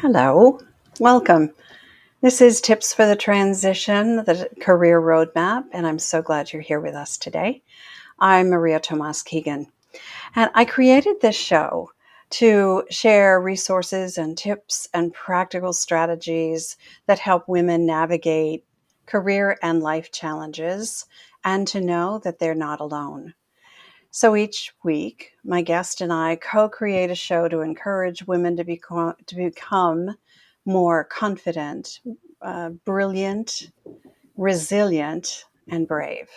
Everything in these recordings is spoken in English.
Hello, welcome. This is Tips for the Transition, the Career Roadmap, and I'm so glad you're here with us today. I'm Maria Tomás-Keegan, and I created this show to share resources and tips and practical strategies that help women navigate career and life challenges and to know that they're not alone. So each week, my guest and I co-create a show to encourage women to become more confident, brilliant, resilient, and brave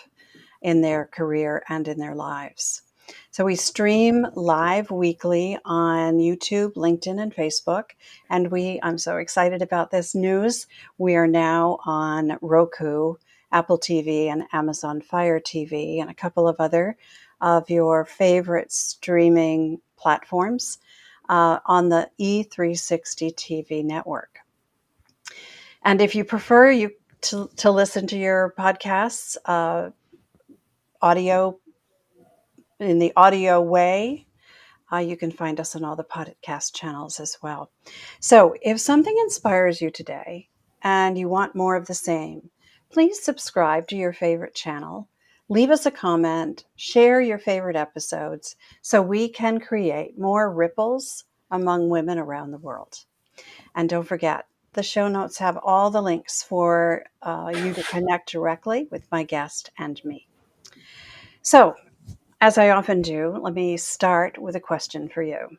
in their career and in their lives. So we stream live weekly on YouTube, LinkedIn, and Facebook. And I'm so excited about this news. We are now on Roku, Apple TV, and Amazon Fire TV, and a couple of other of your favorite streaming platforms on the E360 TV network. And if you prefer to listen to your podcasts audio in the audio way, you can find us on all the podcast channels as well. So if something inspires you today and you want more of the same, please subscribe to your favorite channel, leave us a comment, share your favorite episodes so we can create more ripples among women around the world. And don't forget, the show notes have all the links for you to connect directly with my guest and me. So, as I often do, let me start with a question for you.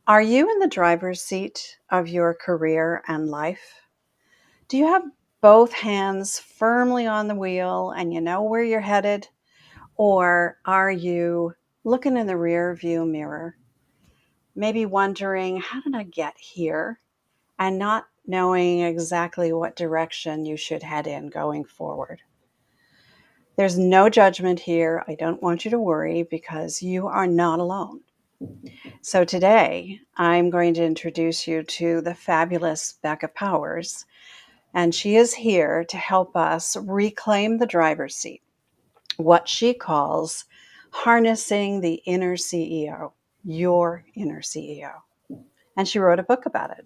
Are you in the driver's seat of your career and life? Do you have both hands firmly on the wheel and you know where you're headed? Or are you looking in the rear view mirror, maybe wondering, how did I get here? And not knowing exactly what direction you should head in going forward. There's no judgment here. I don't want you to worry because you are not alone. So today, I'm going to introduce you to the fabulous Becca Powers, and she is here to help us reclaim the driver's seat, what she calls harnessing the inner CEO, your inner CEO. And she wrote a book about it.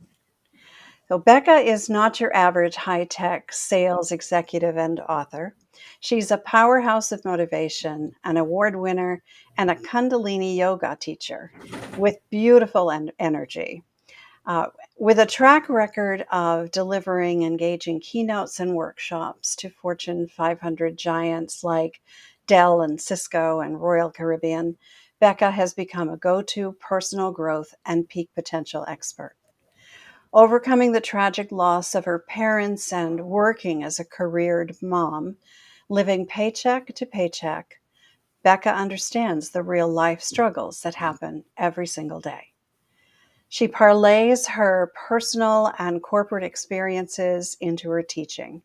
So Becca is not your average high-tech sales executive and author. She's a powerhouse of motivation, an award winner, and a kundalini yoga teacher with beautiful energy. Uh, with a track record of delivering engaging keynotes and workshops to Fortune 500 giants like Dell and Cisco and Royal Caribbean, Becca has become a go-to personal growth and peak potential expert. Overcoming the tragic loss of her parents and working as a careered mom, living paycheck to paycheck, Becca understands the real life struggles that happen every single day. She parlays her personal and corporate experiences into her teaching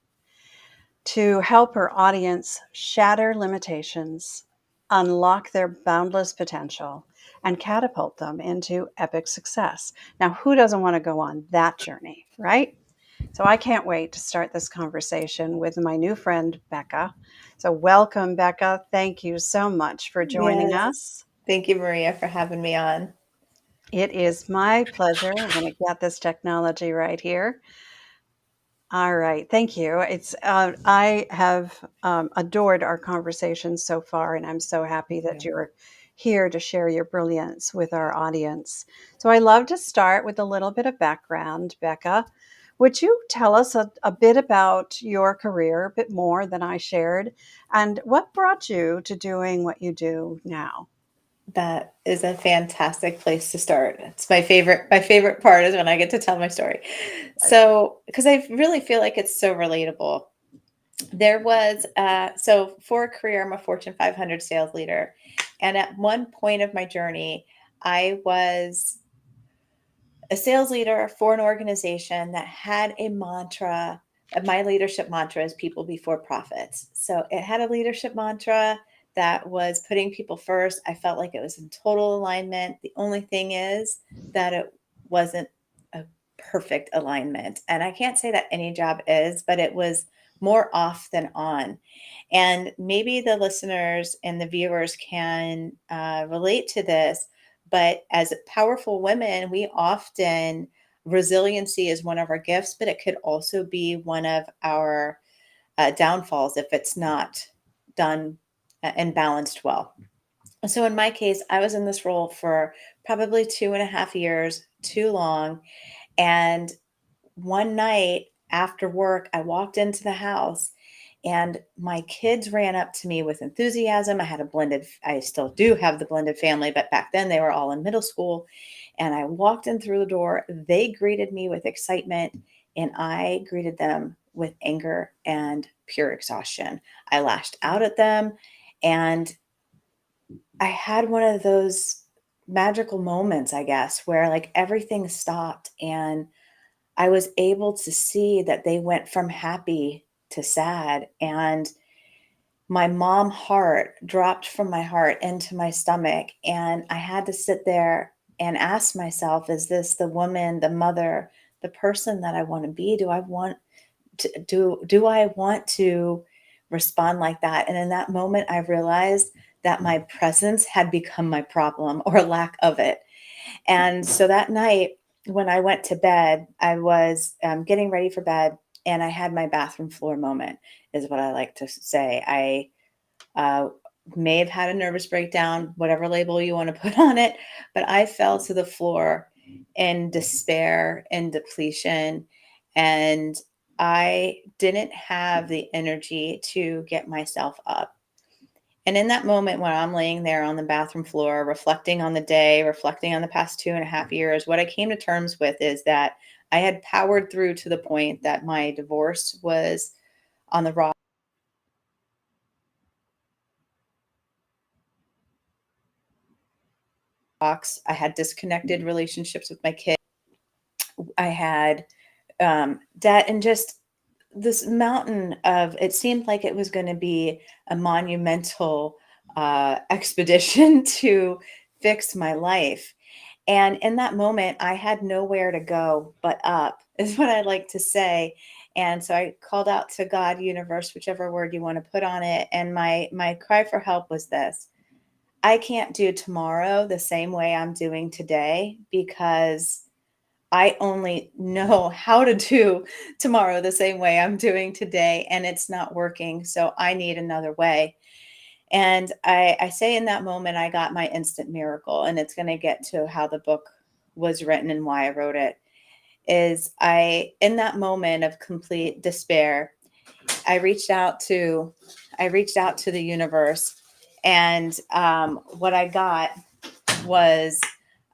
to help her audience shatter limitations, unlock their boundless potential, and catapult them into epic success. Now, who doesn't want to go on that journey, right? So I can't wait to start this conversation with my new friend, Becca. So welcome, Becca. Thank you so much for joining Yes. us. Thank you, Maria, for having me on. It is my pleasure. I'm going to get this technology right here. All right, thank you. I have adored our conversation so far, and I'm so happy that Yeah. you're here to share your brilliance with our audience. So I love to start with a little bit of background, Becca. Would you tell us a bit about your career, a bit more than I shared, and what brought you to doing what you do now? That is a fantastic place to start. It's my favorite. My favorite part is when I get to tell my story. So, because I really feel like it's so relatable. There was so for a career, I'm a Fortune 500 sales leader, and at one point of my journey, I was a sales leader for an organization that had a mantra. My leadership mantra is people before profits. So it had a leadership mantra that was putting people first. I felt like it was in total alignment. The only thing is that it wasn't a perfect alignment. And I can't say that any job is, but it was more off than on. And maybe the listeners and the viewers can relate to this, but as powerful women, we often resiliency is one of our gifts, but it could also be one of our downfalls if it's not done and balanced well. So in my case, I was in this role for probably 2.5 years, too long. And one night after work, I walked into the house and my kids ran up to me with enthusiasm. I still do have the blended family, but back then they were all in middle school. And I walked in through the door. They greeted me with excitement, and I greeted them with anger and pure exhaustion. I lashed out at them, and I had one of those magical moments, I guess, where like everything stopped and I was able to see that they went from happy to sad. And my mom heart dropped from my heart into my stomach. And I had to sit there and ask myself, is this the woman, the mother, the person that I want to be? Do I want to respond like that? And in that moment, I realized that my presence had become my problem or lack of it. And so that night, when I went to bed, I was getting ready for bed, and I had my bathroom floor moment, is what I like to say. I may have had a nervous breakdown, whatever label you want to put on it, but I fell to the floor in despair and depletion. And I didn't have the energy to get myself up. And in that moment, when I'm laying there on the bathroom floor, reflecting on the day, reflecting on the past 2.5 years, what I came to terms with is that I had powered through to the point that my divorce was on the rocks. I had disconnected relationships with my kids. I had debt and just this mountain of, it seemed like it was going to be a monumental expedition to fix my life. And in that moment, I had nowhere to go but up, is what I like to say. And so I called out to God, universe, whichever word you want to put on it. And my cry for help was this: I can't do tomorrow the same way I'm doing today, because I only know how to do tomorrow the same way I'm doing today, and it's not working. So I need another way. And I say in that moment, I got my instant miracle, and it's going to get to how the book was written and why I wrote it. In that moment of complete despair, I reached out to, the universe, and what I got was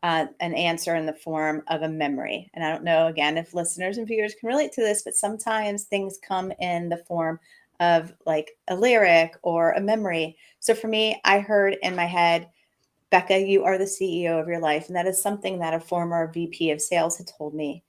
an answer in the form of a memory. And I don't know, again, if listeners and viewers can relate to this, but sometimes things come in the form of like a lyric or a memory. So for me, I heard in my head, Becca, you are the CEO of your life. And that is something that a former VP of sales had told me.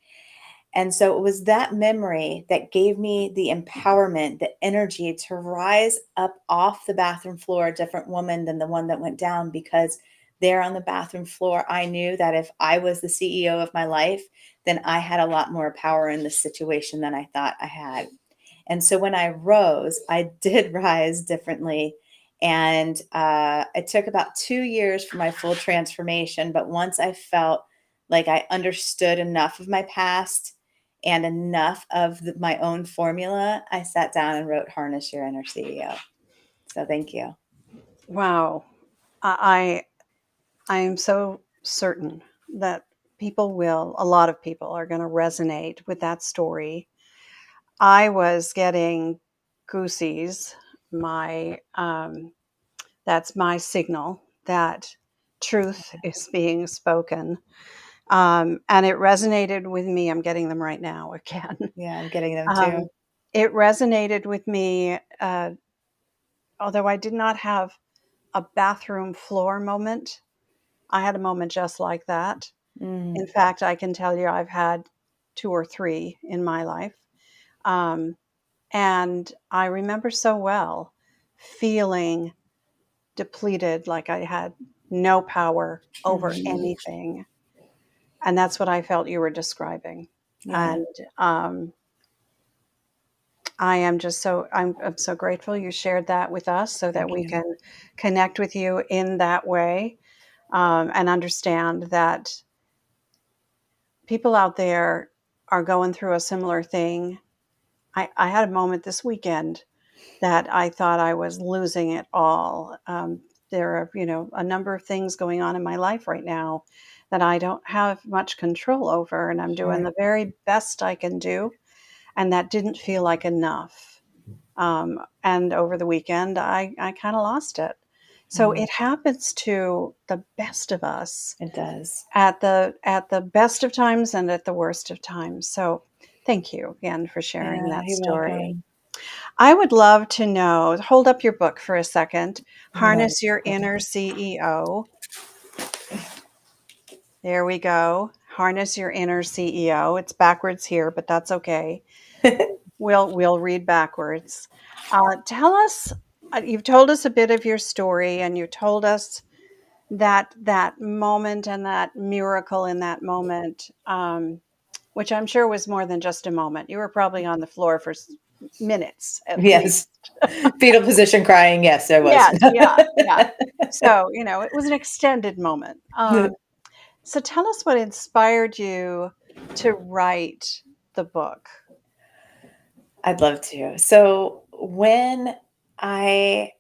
And so it was that memory that gave me the empowerment, the energy to rise up off the bathroom floor, a different woman than the one that went down, because there on the bathroom floor, I knew that if I was the CEO of my life, then I had a lot more power in the situation than I thought I had. And so when I rose, I did rise differently. And it took about 2 years for my full transformation. But once I felt like I understood enough of my past and enough of my own formula, I sat down and wrote Harness Your Inner CEO. So thank you. Wow. I am so certain that a lot of people are going to resonate with that story. I was getting goosies. That's my signal that truth is being spoken. And it resonated with me. I'm getting them right now again. Yeah, I'm getting them too. It resonated with me, although I did not have a bathroom floor moment. I had a moment just like that. Mm, In fact, I can tell you I've had 2 or 3 in my life. Um, and I remember so well feeling depleted, like I had no power over mhm. anything. And that's what I felt you were describing. Yeah, And I'm so grateful you shared that with us so that thank we you. can connect with you in that way, and understand that people out there are going through a similar thing. I had a moment this weekend that I thought I was losing it all. There are, a number of things going on in my life right now that I don't have much control over, and I'm doing Sure. the very best I can do. And that didn't feel like enough. And over the weekend, I kind of lost it. So Mm, it happens to the best of us it does. at the best of times and at the worst of times. So thank you again for sharing Yeah, that you're story. welcome. I would love to know, hold up your book for a second. No Harness Your Inner CEO. There we go. Harness Your Inner CEO. It's backwards here, but that's okay. problem. We'll read backwards. Tell us, you've told us a bit of your story, and you told us that moment and that miracle in that moment, which I'm sure was more than just a moment. You were probably on the floor for minutes at least. Yes. Fetal position crying. Yes, I was. Yes, yeah, yeah. So, it was an extended moment. So tell us what inspired you to write the book. I'd love to. So when I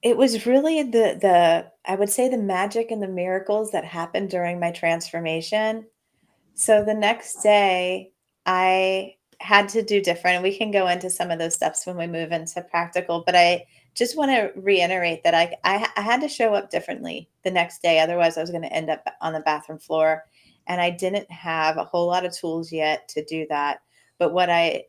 it was really the I would say the magic and the miracles that happened during my transformation. So the next day, I had to do different, and we can go into some of those steps when we move into practical. But I just want to reiterate that I had to show up differently the next day. Otherwise, I was going to end up on the bathroom floor, and I didn't have a whole lot of tools yet to do that. But what I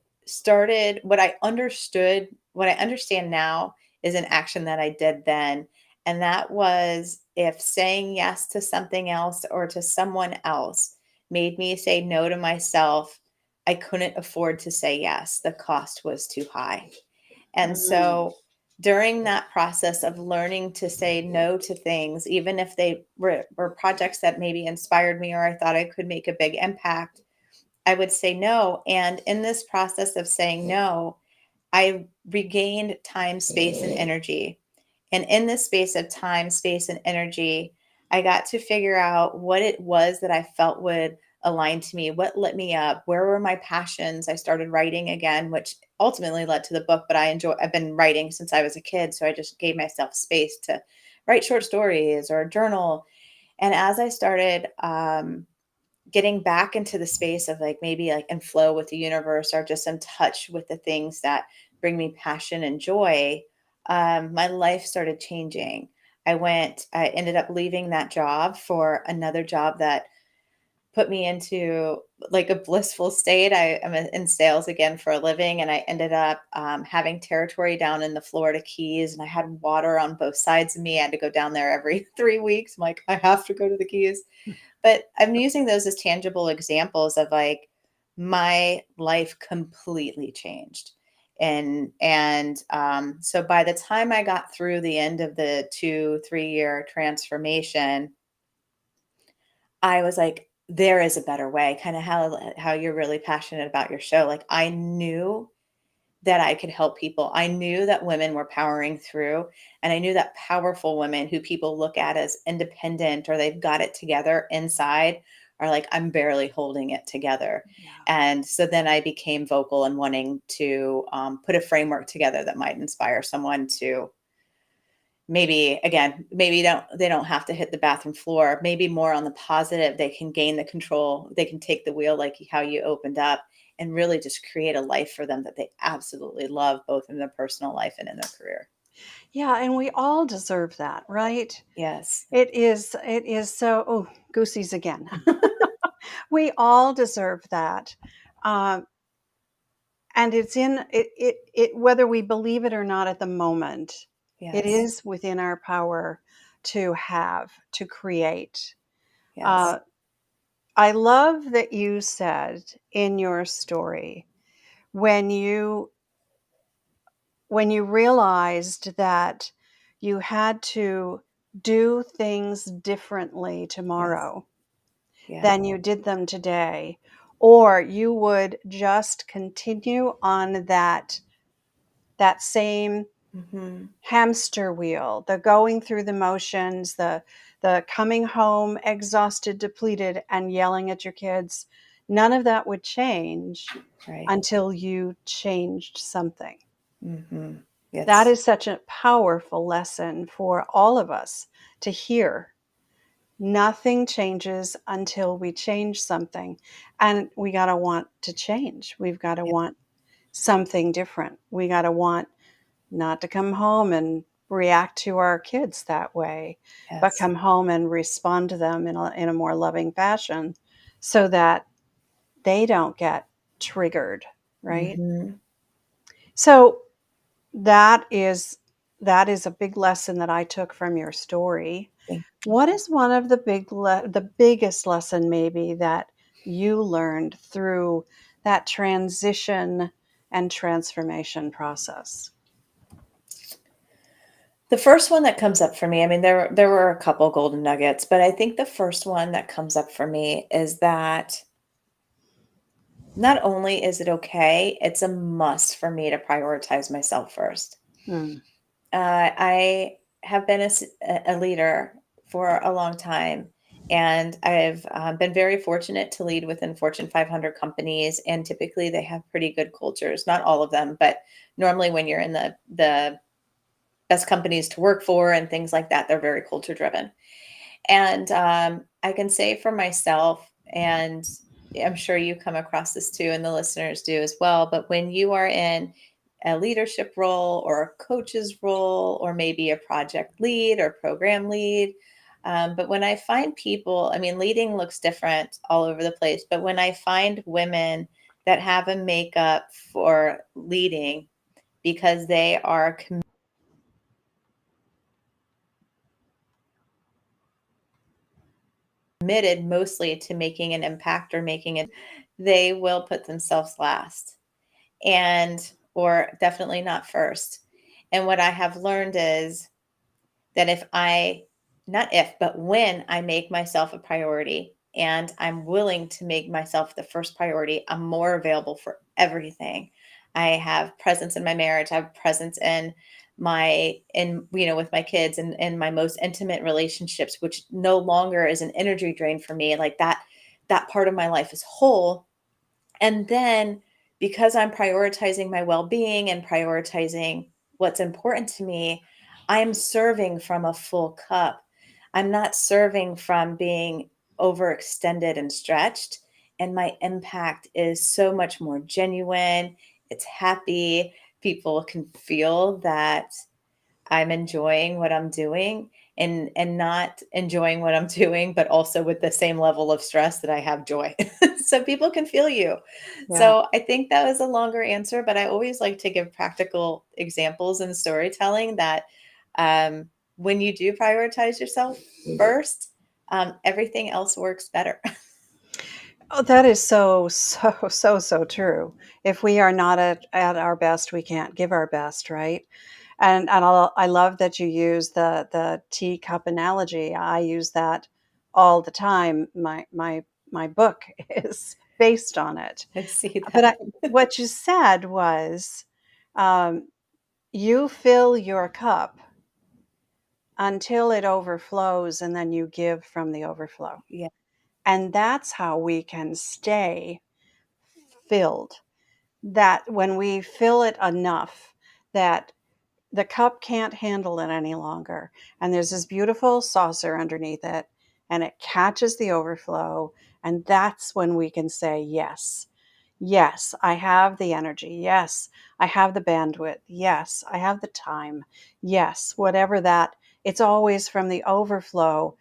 understand now is an action that I did then. And that was if saying yes to something else or to someone else made me say no to myself, I couldn't afford to say yes. The cost was too high. And Mm, so during that process of learning to say no to things, even if they were projects that maybe inspired me or I thought I could make a big impact, I would say no. And in this process of saying no, I regained time, space, and energy. And in this space of time, space, and energy, I got to figure out what it was that I felt would align to me, what lit me up, where were my passions. I started writing again, which ultimately led to the book, but I've been writing since I was a kid. So I just gave myself space to write short stories or journal. And as I started getting back into the space of like maybe like in flow with the universe or just in touch with the things that bring me passion and joy, my life started changing. I ended up leaving that job for another job that put me into like a blissful state. I am in sales again for a living, and I ended up having territory down in the Florida Keys, and I had water on both sides of me. I had to go down there every 3 weeks. I'm like, I have to go to the Keys. But I'm using those as tangible examples of like my life completely changed. And so by the time I got through the end of the 2-3 year transformation, I was like, there is a better way, kind of how you're really passionate about your show. Like I knew that I could help people. I knew that women were powering through, and I knew that powerful women who people look at as independent or they've got it together inside are like, I'm barely holding it together. yeah. And so then I became vocal and wanting to put a framework together that might inspire someone to maybe again maybe they don't have to hit the bathroom floor, maybe more on the positive, they can gain the control, they can take the wheel like how you opened up, and really just create a life for them that they absolutely love, both in their personal life and in their career. Yeah, and we all deserve that, right? Yes. It is so, oh, goosies again. We all deserve that. Um, and it's in it whether we believe it or not at the moment, it Yes. is within our power to have, to create. Yes. Uh, I love that you said in your story when you realized that you had to do things differently Yes. tomorrow Yeah. than you did them today, or you would just continue on that same Hmm. hamster wheel, the going through the motions, the coming home exhausted, depleted, and yelling at your kids none of that would change Right. until you changed something. Mm-hmm. That Yes. is such a powerful lesson for all of us to hear. Nothing changes until we change something. And we got to want to change. We've got to Yeah. want something different. We got to want not to come home and react to our kids that way, but Yes. come home and respond to them in a more loving fashion so that they don't get triggered, right? Mm-hmm. So that is that is a big lesson that I took from your story. Thank What is one of the biggest lesson maybe that you learned through that transition and transformation process? The first one that comes up for me, I mean, there were a couple golden nuggets, but I think the first one that comes up for me is that not only is it okay, it's a must for me to prioritize myself first. Hmm. I have been a leader for a long time, and I've been very fortunate to lead within Fortune 500 companies. And typically, they have pretty good cultures. Not all of them, but normally, when you're in the best companies to work for and things like that, they're very culture driven. And I can say for myself, and I'm sure you come across this too, and the listeners do as well. But when you are in a leadership role or a coach's role, or maybe a project lead or program lead, but when I find people, I mean, leading looks different all over the place. But when I find women that have a makeup for leading because they are committed mostly to making an impact or making it, they will put themselves last and or definitely not first. And what I have learned is that if I, not if, but when I make myself a priority and I'm willing to make myself the first priority, I'm more available for everything. I have presence in my marriage, I have presence in with my kids and my most intimate relationships, which no longer is an energy drain for me. Like that part of my life is whole. And then because I'm prioritizing my well being and prioritizing what's important to me, I'm serving from a full cup. I'm not serving from being overextended and stretched. And my impact is so much more genuine. It's happy. People can feel that I'm enjoying what I'm doing and not enjoying what I'm doing, but also with the same level of stress that I have joy. So people can feel you. Yeah. So I think that was a longer answer, but I always like to give practical examples in storytelling that when you do prioritize yourself first, everything else works better. Oh, that is so true. If we are not at our best, we can't give our best, right? I love that you use the teacup analogy. I use that all the time. My book is based on it. I see But that. what you said was, um, you fill your cup until it overflows, and then you give from the overflow. Yeah, And that's how we can stay filled. That when we fill it enough that the cup can't handle it any longer, and there's this beautiful saucer underneath it, and it catches the overflow, and that's when we can say, yes, yes, I have the energy. Yes, I have the bandwidth. Yes, I have the time. Yes, whatever that, it's always from the overflow.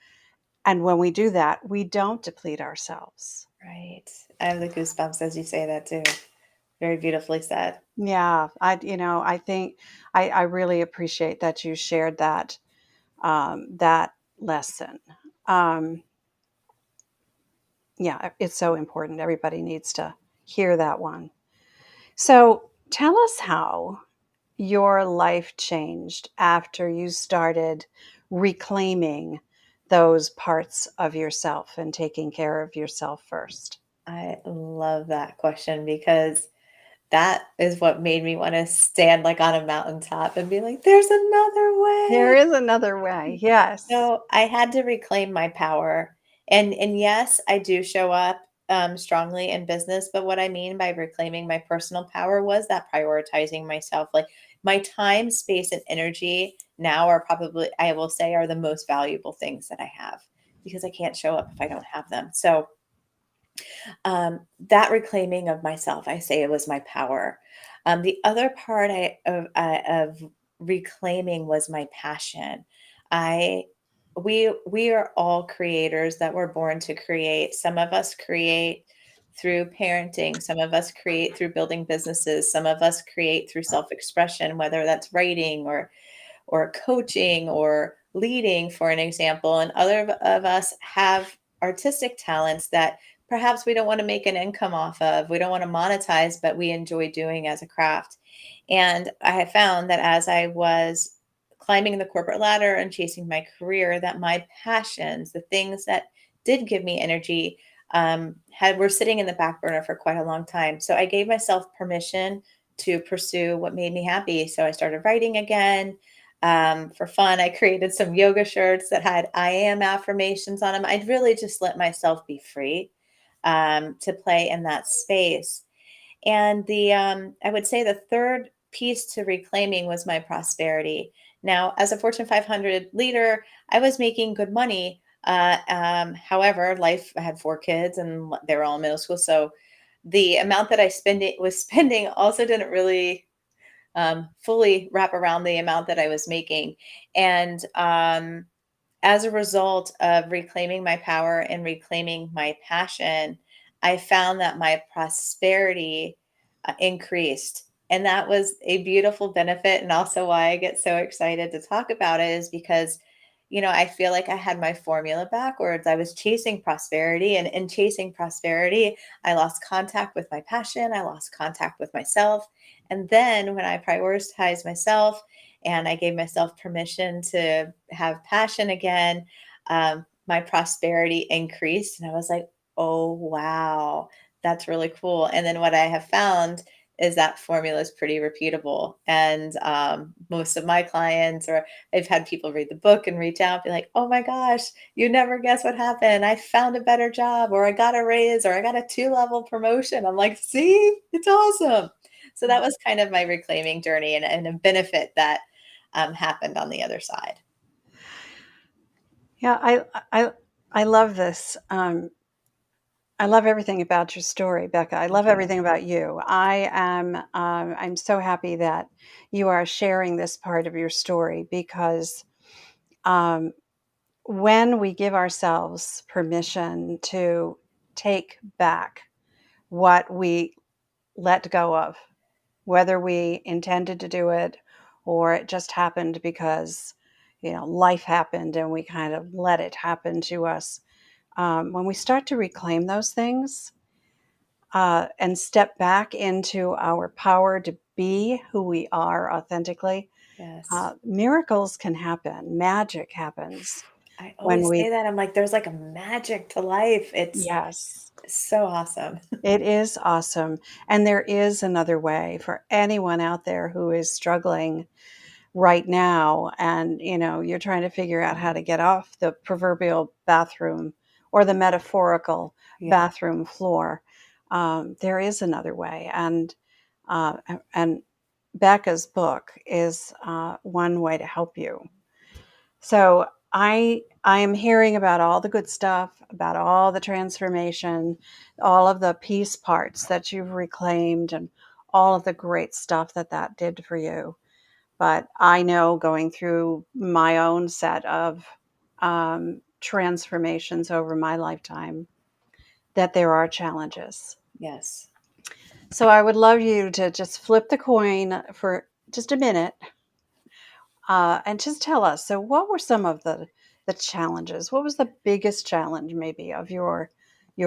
And when we do that, we don't deplete ourselves. right. I have the goosebumps as you say that too. Very beautifully said. Yeah, I think I really appreciate that you shared that lesson. Um, yeah, it's so important. Everybody needs to hear that one. So tell us how your life changed after you started reclaiming those parts of yourself and taking care of yourself first. I love that question because that is what made me wanna stand, like, on a mountaintop and be like, "There's another There way." is another way. Yes. So, I had to reclaim my power, and yes, I do show up, strongly in business. But what I mean by reclaiming my personal power was that prioritizing myself. Like my time, space, and energy now are probably, I will say, are the most valuable things that I have, because I can't show up if I don't have them. So that reclaiming of myself, I say it was my power. The other part of reclaiming was my passion. I we are all creators that were born to create. Some of us create through parenting, some of us create through building businesses, some of us create through self-expression, whether that's writing or coaching or leading, for an example. And other of us have artistic talents that perhaps we don't want to make an income off of, we don't want to monetize, but we enjoy doing as a craft. And I have found that as I was climbing the corporate ladder and chasing my career, that my passions, the things that did give me energy, had were sitting in the back burner for quite a long time. So I gave myself permission to pursue what made me happy. So I started writing again. For fun, I created some yoga shirts that had I am affirmations on them. I'd really just let myself be free, to play in that space. And I would say the third piece to reclaiming was my prosperity. Now, as a Fortune 500 leader, I was making good money. However, life, I had 4 kids and they were all in middle school. So the amount that I was spending also didn't really fully wrap around the amount that I was making. And as a result of reclaiming my power and reclaiming my passion, I found that my prosperity increased. And that was a beautiful benefit. And also why I get so excited to talk about it is because, I feel like I had my formula backwards. I was chasing prosperity, and in chasing prosperity, I lost contact with my passion. I lost contact with myself. And then when I prioritized myself and I gave myself permission to have passion again, my prosperity increased. And I was like, oh, wow, that's really cool. And then what I have found is that formula is pretty repeatable. And most of my clients, or I've had people read the book and reach out, be like, oh my gosh, you never guess what happened. I found a better job, or I got a raise, or I got a 2-level promotion. I'm like, see, it's awesome. So that was kind of my reclaiming journey, and a benefit that happened on the other side. Yeah, I love this. I love everything about your story, Becca. I Thank love you. everything about you. I'm so happy that you are sharing this part of your story because um, when we give ourselves permission to take back what we let go of, whether we intended to do it or it just happened because, life happened and we kind of let it happen to us. When we start to reclaim those things, and step back into our power to be who we are authentically, Yes. miracles can happen. Magic happens I when always we, say that. I'm like, there's like a magic to life. It's yes, so awesome. it is awesome. And there is another way for anyone out there who is struggling right now. And, you're trying to figure out how to get off the proverbial bathroom or the metaphorical Yeah. bathroom floor. There is another way. Uh, and Becca's book is one way to help you. So I am hearing about all the good stuff, about all the transformation, all of the peace parts that you've reclaimed, and all of the great stuff that did for you. But I know, going through my own set of transformations over my lifetime, that there are challenges. Yes. So I would love you to just flip the coin for just a minute, and just tell us. So, what were some of the challenges? What was the biggest challenge, maybe, of your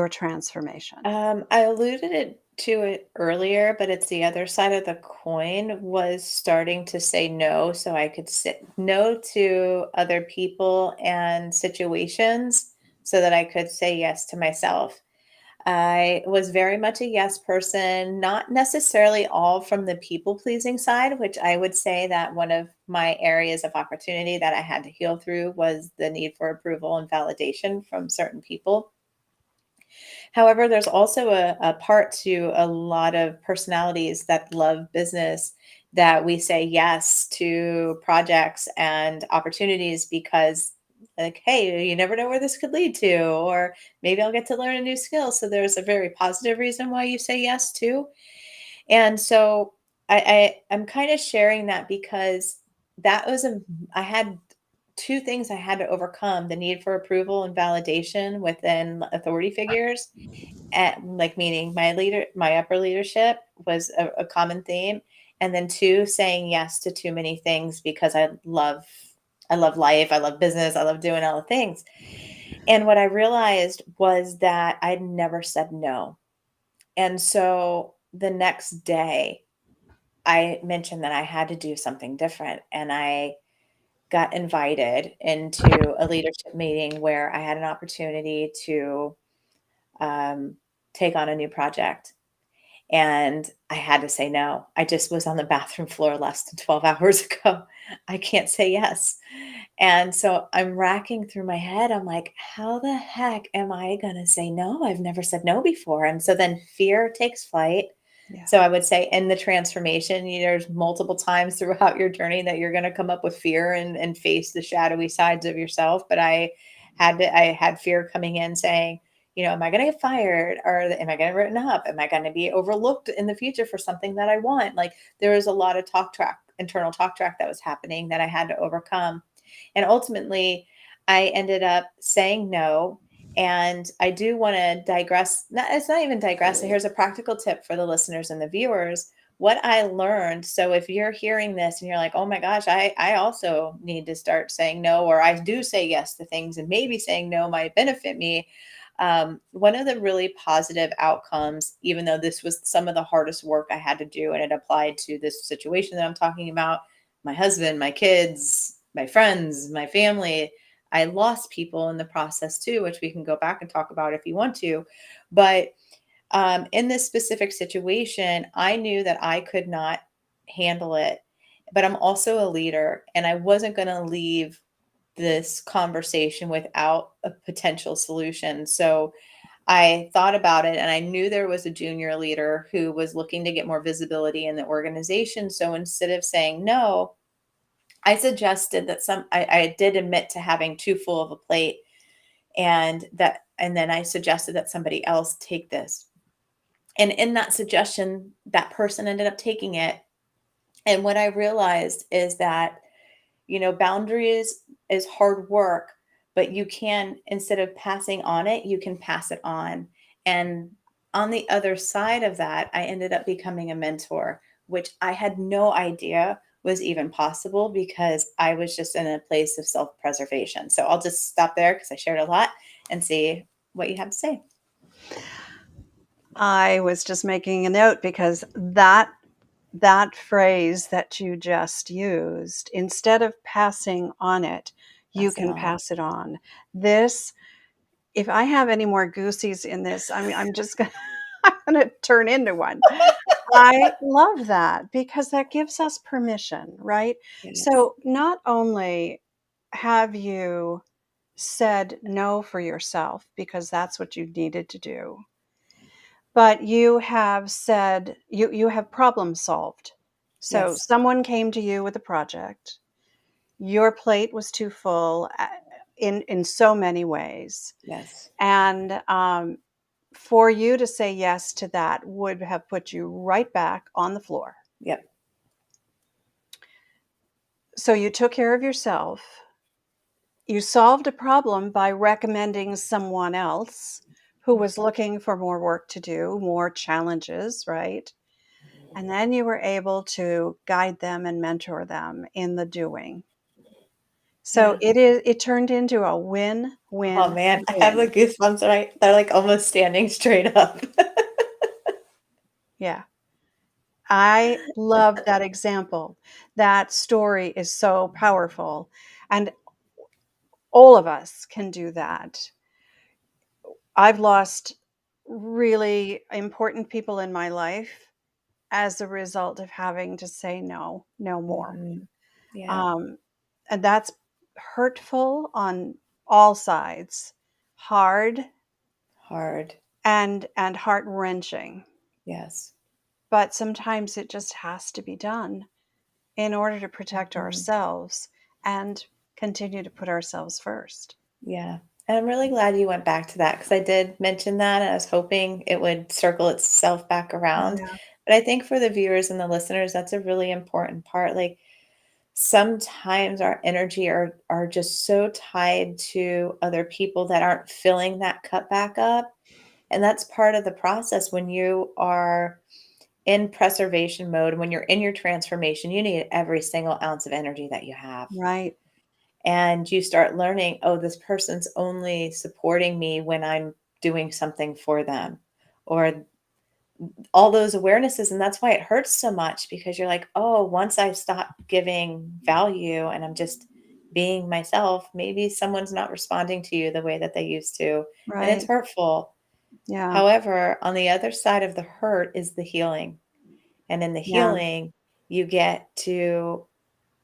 transformation? I alluded to it earlier, but it's the other side of the coin, was starting to say no so I could say no to other people and situations so that I could say yes to myself. I was very much a yes person, not necessarily all from the people pleasing side, which I would say that one of my areas of opportunity that I had to heal through was the need for approval and validation from certain people. However, there's also a part to a lot of personalities that love business that we say yes to projects and opportunities because, like, hey, you never know where this could lead to, or maybe I'll get to learn a new skill. So there's a very positive reason why you say yes too. And so I'm kind of sharing that because that was I had two things I had to overcome: the need for approval and validation within authority figures, at like meaning my upper leadership was a common theme. And then two, saying yes to too many things because I love life, I love business, I love doing all the things. And what I realized was that I'd never said no. And so the next day I mentioned that I had to do something different, and I got invited into a leadership meeting where I had an opportunity to um, take on a new project. And I had to say no. I just was on the bathroom floor less than 12 hours ago. I can't say yes. And so I'm racking through my head. I'm like, how the heck am I going to say no? I've never said no before. And so then fear takes flight. Yeah. So I would say in the transformation, there's multiple times throughout your journey that you're going to come up with fear and face the shadowy sides of yourself. But I had fear coming in saying, am I going to get fired, or am I going to get written up? Am I going to be overlooked in the future for something that I want? Like, there was a lot of internal talk track that was happening that I had to overcome. And ultimately, I ended up saying no. And I do want to digress. It's not even digress. Here's a practical tip for the listeners and the viewers. What I learned. So if you're hearing this and you're like, oh my gosh, I also need to start saying no, or I do say yes to things, and maybe saying no might benefit me. One of the really positive outcomes, even though this was some of the hardest work I had to do, and it applied to this situation that I'm talking about, my husband, my kids, my friends, my family, I lost people in the process too, which we can go back and talk about if you want to. But in this specific situation, I knew that I could not handle it, but I'm also a leader, and I wasn't going to leave this conversation without a potential solution. So I thought about it, and I knew there was a junior leader who was looking to get more visibility in the organization. So instead of saying no, I suggested that I did admit to having too full of a plate, and then I suggested that somebody else take this. And in that suggestion, that person ended up taking it. And what I realized is that, boundaries is hard work, but you can, instead of passing on it, you can pass it on. And on the other side of that, I ended up becoming a mentor, which I had no idea was even possible because I was just in a place of self preservation. So I'll just stop there because I shared a lot and see what you have to say. I was just making a note because that phrase that you just used, instead of passing on it, you Pass it can on. pass it on. This, if I have any more goosies in this, I'm just gonna, I'm gonna turn into one. I love that because that gives us permission, right? Yes. So not only have you said no for yourself because that's what you needed to do, but you have said you have problem solved. So Yes. someone came to you with a project. Your plate was too full in so many ways, Yes. and for you to say yes to that would have put you right back on the floor. Yep. So you took care of yourself. You solved a problem by recommending someone else who was looking for more work to do, more challenges, right? And then you were able to guide them and mentor them in the doing. So Yeah. it turned into a win, Oh win, man, I have the win. goosebumps, right? They're like almost standing straight up. Yeah. I love that example. That story is so powerful. And all of us can do that. I've lost really important people in my life as a result of having to say no, no more. Mhm. Yeah. Um, and that's hurtful on all sides. Hard, Hard. and heart-wrenching. Yes. But sometimes it just has to be done in order to protect Mhm. ourselves and continue to put ourselves first. Yeah. And I'm really glad you went back to that because I did mention that and I was hoping it would circle itself back around. Yeah. But I think for the viewers and the listeners, that's a really important part. Like sometimes our energy are just so tied to other people that aren't filling that cup back up. And that's part of the process when you are in preservation mode, when you're in your transformation, you need every single ounce of energy that you have. Right. And you start learning, oh, this person's only supporting me when I'm doing something for them, or all those awarenesses. And that's why it hurts so much because you're like, oh, once I stop giving value and I'm just being myself, maybe someone's not responding to you the way that they used to. And it's Right. hurtful. Yeah. However, on the other side of the hurt is the healing. And in the Yeah. healing, you get to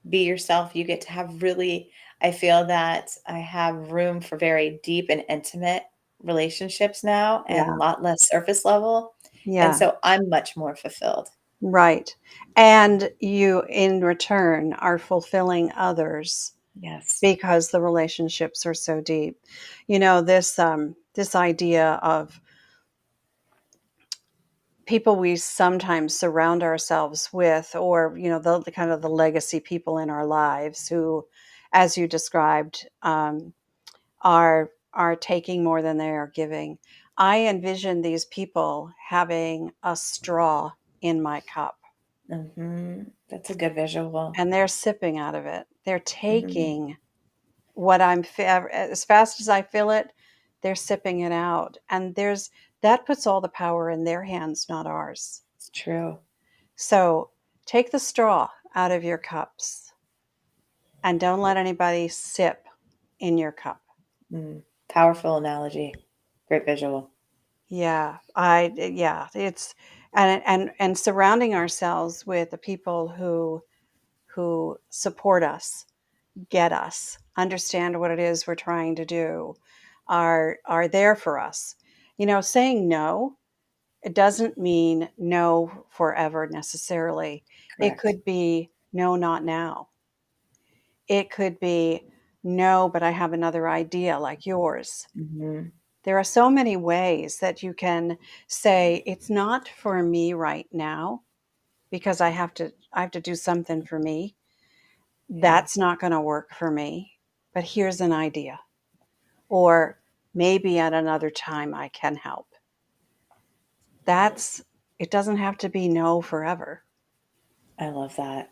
be yourself. You get to have really, I feel that I have room for very deep and intimate relationships now and a Yeah. lot less surface level. And Yeah. so I'm much more fulfilled. Right. And you, in return, are fulfilling others Yes. because the relationships are so deep. This idea of people we sometimes surround ourselves with, or the kind of the legacy people in our lives who, as you described, are taking more than they are giving. I envision these people having a straw in my cup, That's a good visual. and they're sipping out of it. They're Mhm. taking what as fast as I fill it, they're sipping it out, and there's that puts all the power in their hands, not ours. It's true. So take the straw out of your cups and don't let anybody sip in your cup. Powerful analogy. Great visual. Yeah, it's and surrounding ourselves with the people who support us, get us, understand what it is we're trying to do, are there for us. Saying no, it doesn't mean no forever necessarily. It Correct. could be no, not now. It could be no, but I have another idea like yours. Mhm. There are so many ways that you can say it's not for me right now because I have to do something for me. Yeah, That's not going to work for me. But here's an idea. Or maybe at another time I can help. That's it doesn't have to be no forever. I love that.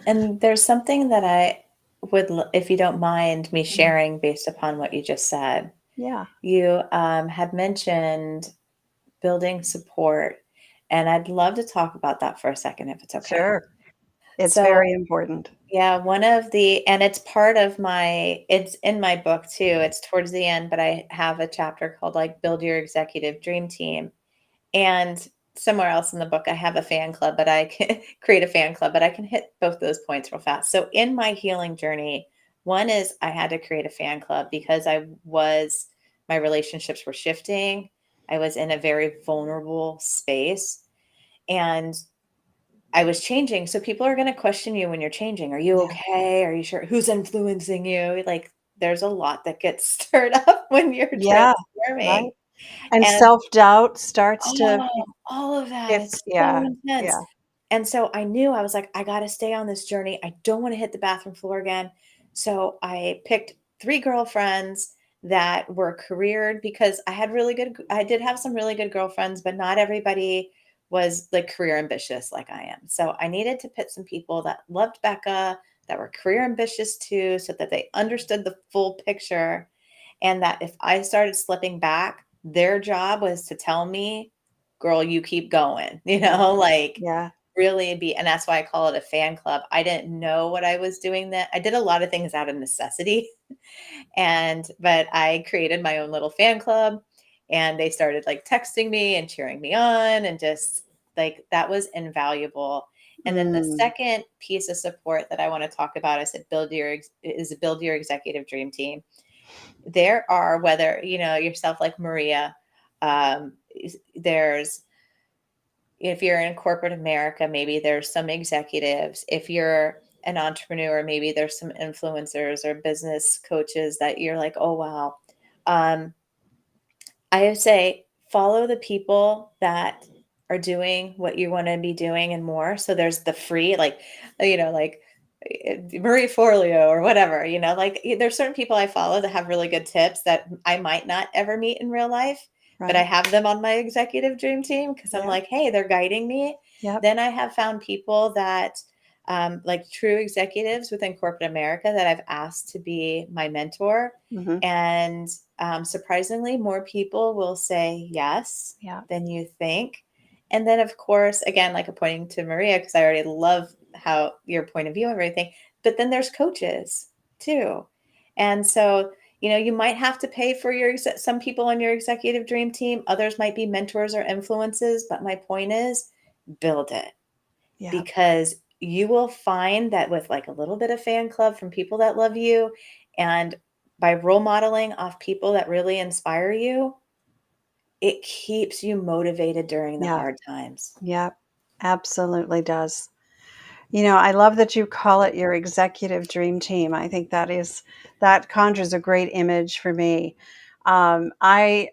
And there's something that I would, if you don't mind me Mhm. sharing based upon what you just said. Yeah, You had mentioned building support, and I'd love to talk about that for a second if it's okay. sure. It's So, very important. yeah, one of the, and it's part of it's in my book too. It's towards the end, but I have a chapter called like Build Your Executive Dream Team. And somewhere else in the book, I have a fan club, but I can create a fan club, but I can hit both those points real fast. So in my healing journey, one is I had to create a fan club because my relationships were shifting. I was in a very vulnerable space and I was changing. So people are going to question you when you're changing. Are you Yeah. okay? Are you sure? Who's influencing you? Like there's a lot that gets stirred up when you're Yeah, transforming. right. And And self-doubt starts to oh, all of that, it's it's so yeah, intense. yeah. And so I knew I was like, "I gotta stay on this journey. I don't wanna hit the bathroom floor again." So I picked 3 girlfriends that were careered because I did have some really good girlfriends, but not everybody was, like, career ambitious like I am. So I needed to pick some people that loved Becca, that were career ambitious too, so that they understood the full picture, and that if I started slipping back, their job was to tell me, "Girl, you keep going," Yeah, like, yeah. really be, and that's why I call it a fan club. I didn't know what I was doing that I did a lot of things out of necessity, but I created my own little fan club, and they started, like, texting me and cheering me on, and just, like, that was invaluable. And then the Mm, second piece of support that I wanna talk about is build your executive dream team. There are, whether, yourself like Maria, there's, if you're in corporate America, maybe there's some executives. If you're an entrepreneur, maybe there's some influencers or business coaches that you're like, oh, wow. Um, I would say follow the people that are doing what you want to be doing and more. So there's the free, like, like Marie Forleo or whatever, like there's certain people I follow that have really good tips that I might not ever meet in real life, but I Right. have them on my executive dream team because I'm Yep. like, hey, they're guiding me. Yep. Then I have found people that, like true executives within corporate America that I've asked to be my mentor. Hmm. And surprisingly, more people will say yes Yeah. than you think. And then, of course, again, like pointing to Maria, because I already love how your point of view and everything. But then there's coaches too. And so, you might have to pay for some people on your executive dream team. Others might be mentors or influences. But my point is, build it, Yeah. because you will find that with like a little bit of fan club from people that love you, and by role modeling off people that really inspire you, it keeps you motivated during the Yeah. hard times. Yeah. Absolutely does. I love that you call it your executive dream team. I think that conjures a great image for me. I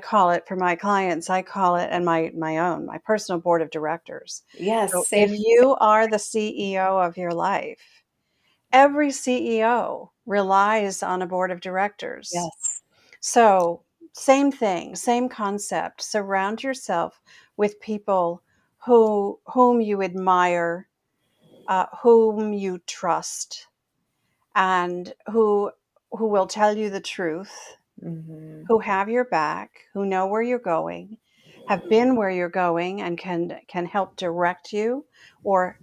call it, for my clients, I call it, and my personal board of directors. Yes, So if same. you are the CEO of your life, every CEO relies on a board of directors. Yes. So, same thing, same concept. Surround yourself with people whom you admire, whom you trust, and who will tell you the truth, Hmm. who have your back, who know where you're going, have been where you're going, and can help direct you or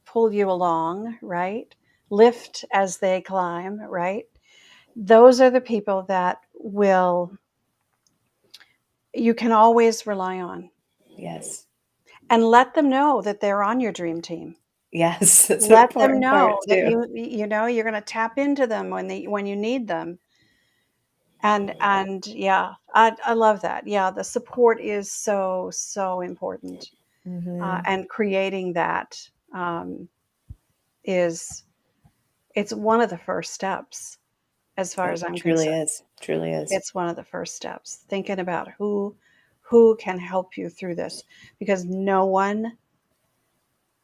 pull you along, right? Lift as they climb, right? Those are the people that will you can always rely on. Yes. And let them know that they're on your dream team. Yes, that's an Let them important part know that too. you're going to tap into them when you need them. And yeah, I love that. Yeah, the support is so important. Hmm. And creating that um, is it's one of the first steps as far It as I'm truly concerned. is. Truly is. It's one of the first steps, thinking about who can help you through this, because no one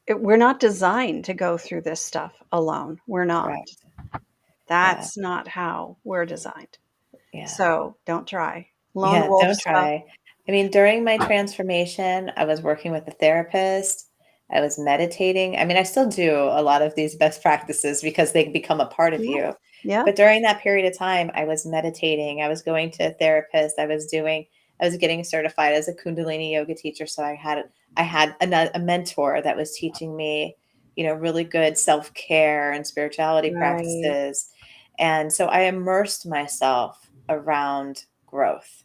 we're not designed to go through this stuff alone. We're not. Correct. Yeah. That's not how we're designed. Yeah. So don't try. Lone Yeah, wolf don't stuff. try. I mean, during my transformation, I was working with a therapist. I was meditating. I mean, I still do a lot of these best practices because they become a part of Yeah. you. Yeah. But during that period of time, I was meditating. I was going to a therapist. I was getting certified as a kundalini yoga teacher. So I had a mentor that was teaching me, really good self-care and spirituality Right. practices. And so I immersed myself around growth.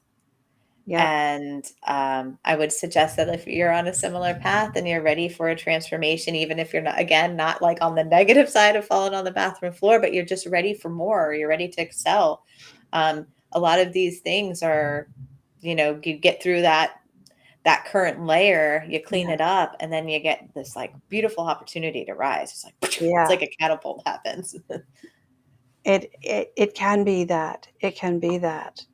Yep. And I would suggest that if you're on a similar path and you're ready for a transformation, even if you're not, again, not like on the negative side of falling on the bathroom floor, but you're just ready for more, or you're ready to excel. A lot of these things are, you get through that current layer, you clean Yeah. it up, and then you get this like beautiful opportunity to rise. It's like it's Yeah. like a catapult happens. It can be that. It can be that.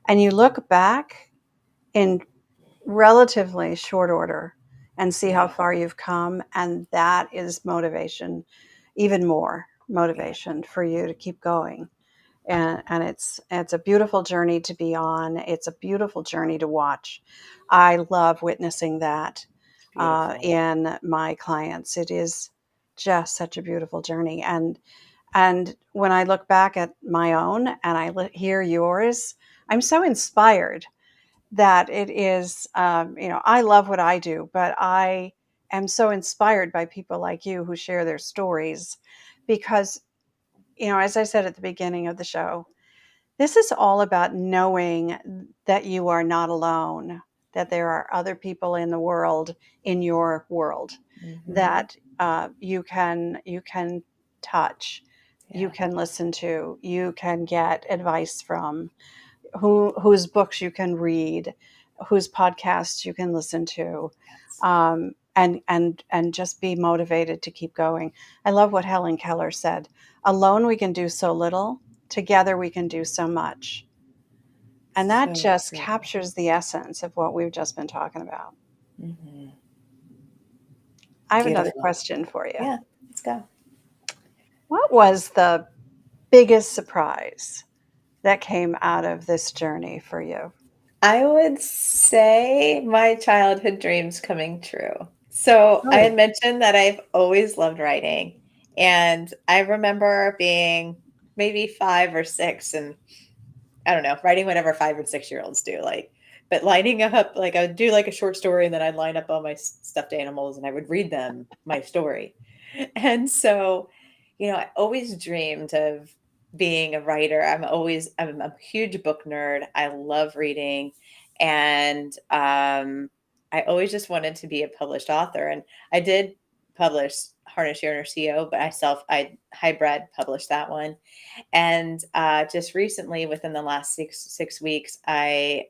And you look back in relatively short order and see how Yeah, far you've come, and that is motivation, even more yeah, motivation for you to keep going. And it's a beautiful journey to be on. It's a beautiful journey to watch. I love witnessing that it's beautiful. in my clients. It is just such a beautiful journey. And when I look back at my own and hear yours, I'm so inspired that it is. I love what I do, but I am so inspired by people like you who share their stories, because as I said at the beginning of the show, this is all about knowing that you are not alone, that there are other people in the world, in your world, Hmm. that you can touch, you Yeah, can listen to, you can get advice from, whose books you can read. whose podcasts you can listen to, Yes. and just be motivated to keep going. I love what Helen Keller said: alone we can do so little, together we can do so much. And that So just true. captures the essence of what we've just been talking about. Hmm. I have another Beautiful. question for you. Yeah, let's go. What was the biggest surprise that came out of this journey for you? I would say my childhood dreams coming true. So I Oh, had mentioned that I've always loved writing. And I remember being maybe 5 or 6 and I don't know, writing whatever 5 and 6 year olds do, like, but lining up, like, I would do like a short story and then I'd line up all my stuffed animals and I would read them my story. And so, I always dreamed of being a writer. I'm a huge book nerd. I love reading. And I always just wanted to be a published author. And I did publish Harness Your Inner CEO, but I hybrid published that one. And just recently, within the last six weeks, I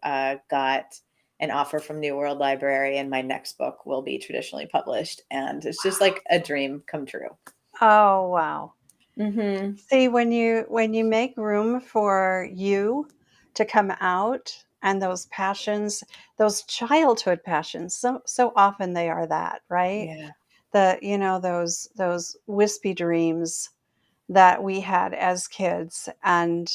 got an offer from New World Library, and my next book will be traditionally published. And it's just like a dream come true. oh wow. Mm-hmm. See, when you make room for you to come out, and those passions, those childhood passions, so often they are that, right? Yeah. Those wispy dreams that we had as kids, and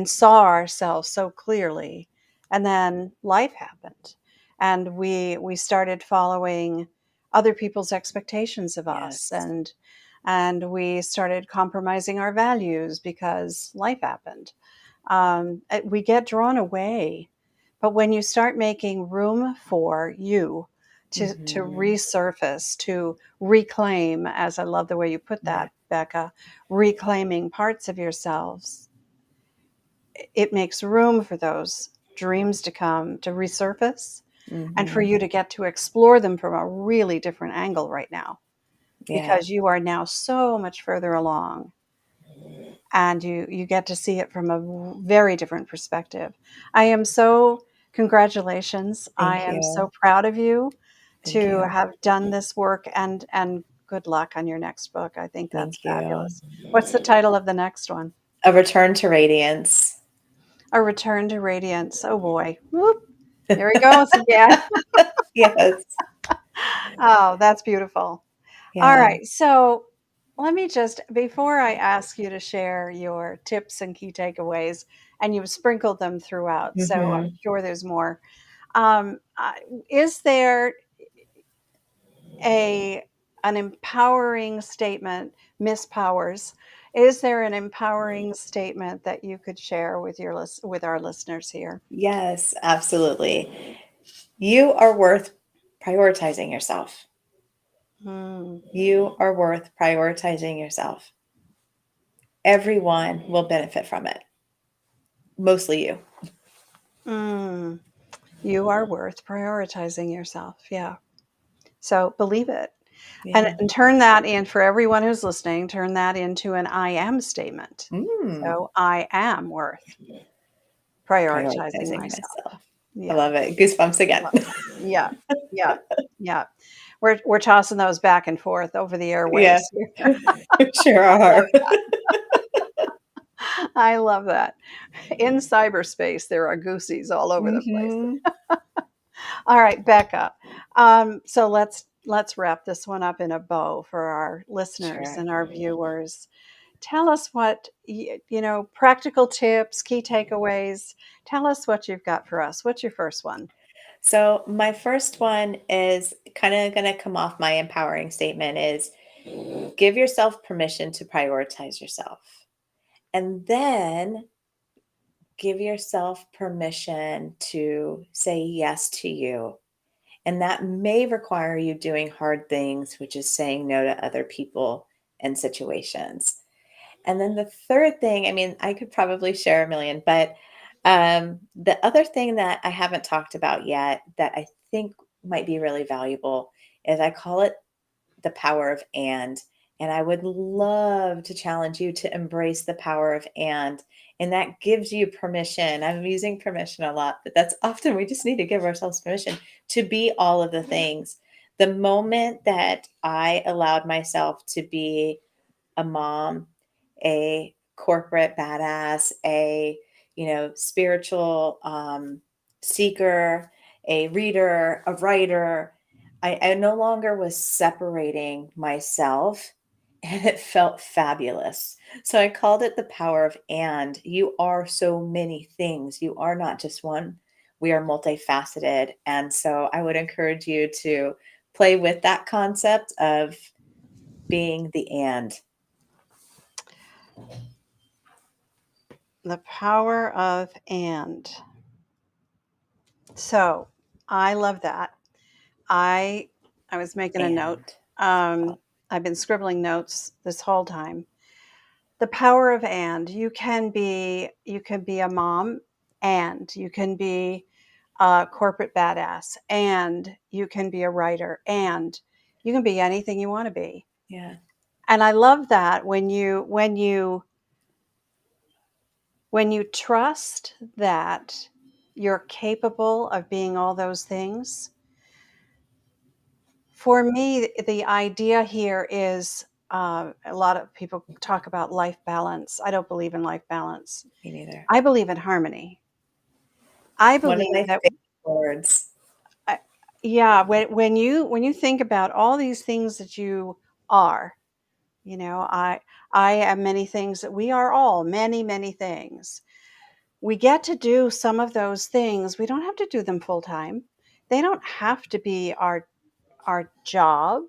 saw ourselves so clearly, and then life happened, and we started following other people's expectations of us, Yes. and we started compromising our values because life happened. We get drawn away, but when you start making room for you to Mm-hmm. resurface, to reclaim, as I love the way you put Yeah. that, Becca, reclaiming parts of yourselves, it makes room for those dreams to come to resurface, and for Mm-hmm. you to get to explore them from a really different angle right now, Yeah. because you are now so much further along, and you get to see it from a very different perspective. I am so Congratulations. I Thank am you. so proud of you Thank to you. have done this work, and good luck on your next book. I think that's Thank you. fabulous. What's the title of the next one? A return to radiance. A Return to Radiance. Oh boy. Whoop. There he goes again. Yes. Oh, that's beautiful. All Yeah. right. So let me just, before I ask you to share your tips and key takeaways, and you've sprinkled them throughout, so I'm Mm-hmm. sure there's more. Um, uh, is there a an empowering statement, Miss Powers? Is there an empowering statement that you could share with with our listeners here? Yes, absolutely. You are worth prioritizing yourself. Hmm. You are worth prioritizing yourself. Everyone will benefit from it, mostly you. Mm. You are worth prioritizing yourself. Yeah. So believe it. Yeah. And turn that in, for everyone who's listening, turn that into an I am statement. Mm, So I am worth prioritizing prioritizing myself. myself. I Yeah. love it. Goosebumps again. Love it. Yeah. Yeah. Yeah. We're tossing those back and forth over the Yeah, airwaves. sure I love are. I love that. In cyberspace, there are goosies all over the place. Hmm. All right, Becca. So let's wrap this one up in a bow for our listeners Sure. and our viewers. Tell us what practical tips, key takeaways. Tell us what you've got for us. What's your first one? So my first one is kind of going to come off my empowering statement is give yourself permission to prioritize yourself. And then give yourself permission to say yes to you. And that may require you doing hard things, which is saying no to other people and situations. And then the third thing, I mean, I could probably share a million, but the other thing that I haven't talked about yet that I think might be really valuable is I call it the power of and. And I would love to challenge you to embrace the power of and that gives you permission. I'm using permission a lot, but that's often we just need to give ourselves permission to be all of the things. The moment that I allowed myself to be a mom, a corporate badass, a spiritual seeker, a reader, a writer, I no longer was separating myself, and it felt fabulous. So I called it the power of and. You are so many things. You are not just one. We are multifaceted. And so I would encourage you to play with that concept of being the and. The power of and. So I love that. I was making a note. And I've been scribbling notes this whole time. The power of and. You can be a mom, and you can be a corporate badass, and you can be a writer, and you can be anything you want to be. yeah, And I love that when you trust that you're capable of being all those things. For me, the idea here is a lot of people talk about life balance. I don't believe in life balance. me neither. I believe in harmony. I One of believe my that, favorite words. I- yeah, when you think about all these things that you are, I am many things that we are all many, many things. We get to do some of those things. We don't have to do them full time. They don't have to be our job.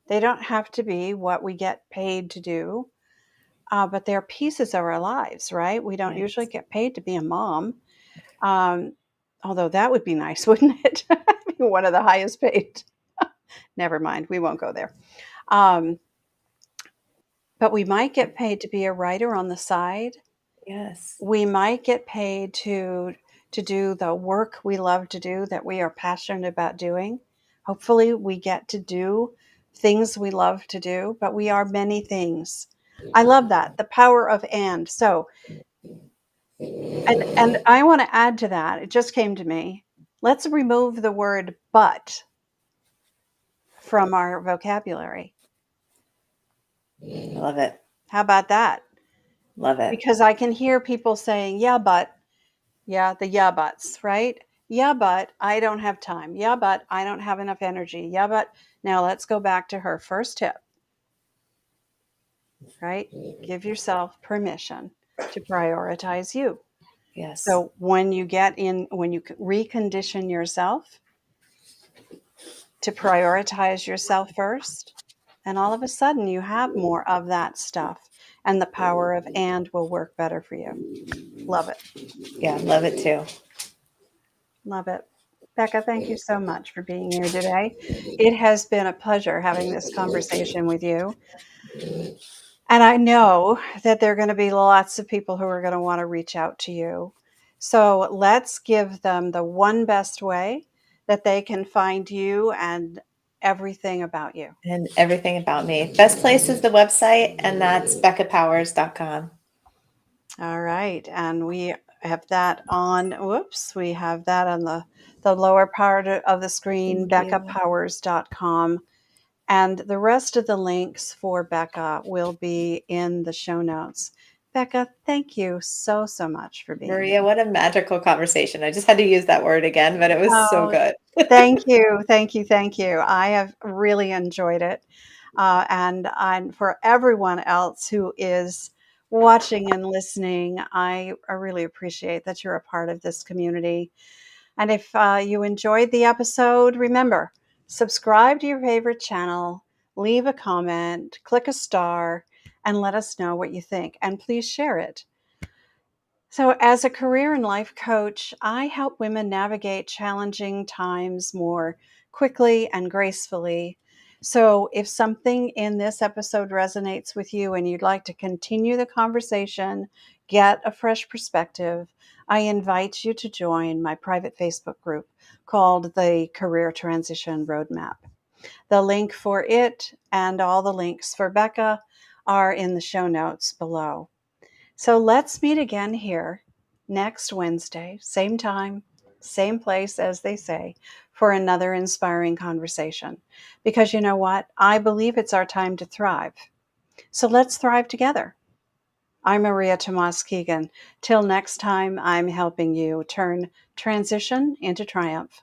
They don't have to be what we get paid to do. But they're pieces of our lives, right? We don't Right. usually get paid to be a mom. Um, Although that would be nice, wouldn't it? Be one of the highest paid. Never mind, we won't go there. Um, but we might get paid to be a writer on the side. Yes. We might get paid to do the work we love to do, that we are passionate about doing. Hopefully we get to do things we love to do, but we are many things. I love that, the power of and. So, and I want to add to that, it just came to me. Let's remove the word but from our vocabulary. I love it. How about that? Love it. Because I can hear people saying, yeah, but. Yeah, the yeah buts, right? Yeah, but I don't have time. Yeah, but I don't have enough energy. Yeah, but now let's go back to her first tip, right? Give yourself permission to prioritize you. Yes. So when you recondition yourself to prioritize yourself first, and all of a sudden you have more of that stuff, and the power of and will work better for you. Love it. Yeah, love it too. Love it. Becca, thank you so much for being here today. It has been a pleasure having this conversation with you. And I know that there are going to be lots of people who are going to want to reach out to you. So let's give them the one best way that they can find you and everything about you. And everything about me. Best place is the website, and that's beccapowers.com. All right. And we have that on, whoops, we have that on the lower part of the screen, Thank you. beccapowers.com. And the rest of the links for Becca will be in the show notes. Becca, thank you so, so much for being Maria, here. what a magical conversation. I just had to use that word again, but it was so Oh, good. thank you. Thank you. Thank you. I have really enjoyed it. And for everyone else who is watching and listening, I really appreciate that you're a part of this community. And if you enjoyed the episode, remember, subscribe to your favorite channel, leave a comment, click a star, and let us know what you think. And please share it. So, as a career and life coach, I help women navigate challenging times more quickly and gracefully. So, if something in this episode resonates with you and you'd like to continue the conversation, get a fresh perspective, I invite you to join my private Facebook group called the Career Transition Roadmap. The link for it and all the links for Becca are in the show notes below. So let's meet again here next Wednesday, same time, same place, as they say, for another inspiring conversation. Because you know what? I believe it's our time to thrive. So let's thrive together. I'm Maria Tomás-Keegan. Till next time, I'm helping you turn transition into triumph.